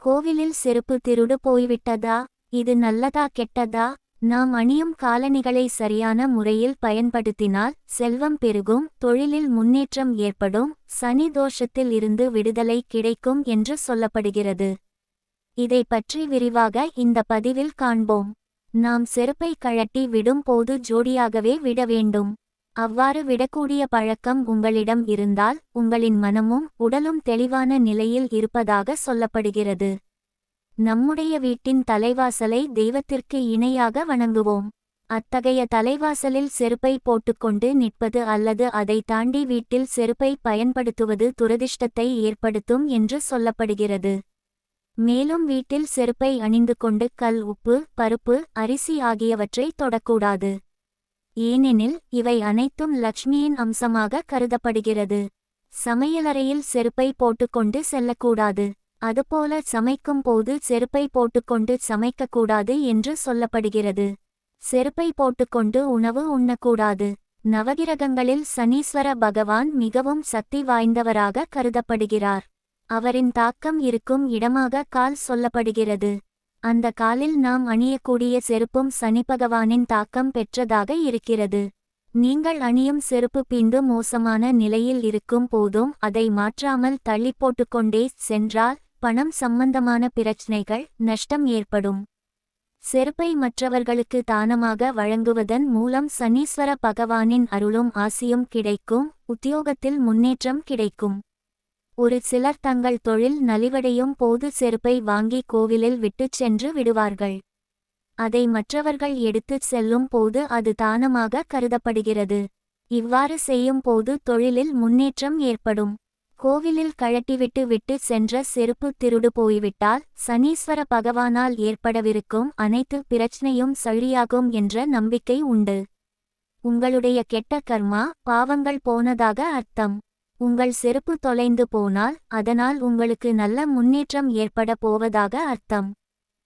கோவிலில் செருப்பு திருடு போய்விட்டதா? இது நல்லதா கெட்டதா? நாம் அணியும் காலணிகளை சரியான முறையில் பயன்படுத்தினால் செல்வம் பெருகும், தொழிலில் முன்னேற்றம் ஏற்படும், சனி தோஷத்தில் இருந்து விடுதலை கிடைக்கும் என்று சொல்லப்படுகிறது. இதை பற்றி விரிவாக இந்த பதிவில் காண்போம். நாம் செருப்பை கழட்டி விடும் போது ஜோடியாகவே விட வேண்டும். அவ்வாறு விடக்கூடிய பழக்கம் உங்களிடம் இருந்தால் உங்களின் மனமும் உடலும் தெளிவான நிலையில் இருப்பதாக சொல்லப்படுகிறது. நம்முடைய வீட்டின் தலைவாசலை தெய்வத்திற்கு இணையாக வணங்குவோம். அத்தகைய தலைவாசலில் செருப்பை போட்டுக்கொண்டு நிற்பது அல்லது அதை தாண்டி வீட்டில் செருப்பை பயன்படுத்துவது துரதிர்ஷ்டத்தை ஏற்படுத்தும் என்று சொல்லப்படுகிறது. மேலும் வீட்டில் செருப்பை அணிந்து கொண்டு கல், உப்பு, பருப்பு, அரிசி ஆகியவற்றை தொடக்கூடாது. ஏனெனில் இவை அனைத்தும் லக்ஷ்மியின் அம்சமாக கருதப்படுகிறது. சமையலறையில் செருப்பை போட்டுக்கொண்டு செல்லக்கூடாது. அதுபோல சமைக்கும் போது செருப்பை போட்டுக்கொண்டு சமைக்கக்கூடாது என்று சொல்லப்படுகிறது. செருப்பை போட்டுக்கொண்டு உணவு உண்ணக்கூடாது. நவகிரகங்களில் சனீஸ்வர பகவான் மிகவும் சக்தி வாய்ந்தவராக கருதப்படுகிறார். அவரின் தாக்கம் இருக்கும் இடமாக கால் சொல்லப்படுகிறது. அந்த காலில் நாம் அணியக்கூடிய செருப்பும் சனி பகவானின் தாக்கம் பெற்றதாக இருக்கிறது. நீங்கள் அணியும் செருப்பு பிந்து மோசமான நிலையில் இருக்கும் போதும் அதை மாற்றாமல் தள்ளி போட்டுக்கொண்டே சென்றால் பணம் சம்பந்தமான பிரச்சனைகள், நஷ்டம் ஏற்படும். செருப்பை மற்றவர்களுக்கு தானமாக வழங்குவதன் மூலம் சனீஸ்வர பகவானின் அருளும் ஆசியும் கிடைக்கும், உத்தியோகத்தில் முன்னேற்றம் கிடைக்கும். ஒரு சிலர் தங்கள் தொழில் நலிவடையும் போது செருப்பை வாங்கி கோவிலில் விட்டுச் சென்று விடுவார்கள். அதை மற்றவர்கள் எடுத்துச் செல்லும் போது அது தானமாக கருதப்படுகிறது. இவ்வாறு செய்யும் போது தொழிலில் முன்னேற்றம் ஏற்படும். கோவிலில் கழட்டிவிட்டு சென்ற செருப்பு திருடு போய்விட்டால் சனீஸ்வர பகவானால் ஏற்படவிருக்கும் அனைத்து பிரச்சனையும் சரியாகும் என்ற நம்பிக்கை உண்டு. உங்களுடைய கெட்ட கர்மா, பாவங்கள் போனதாக அர்த்தம். உங்கள் செருப்பு தொலைந்து போனால் அதனால் உங்களுக்கு நல்ல முன்னேற்றம் ஏற்பட போவதாக அர்த்தம்.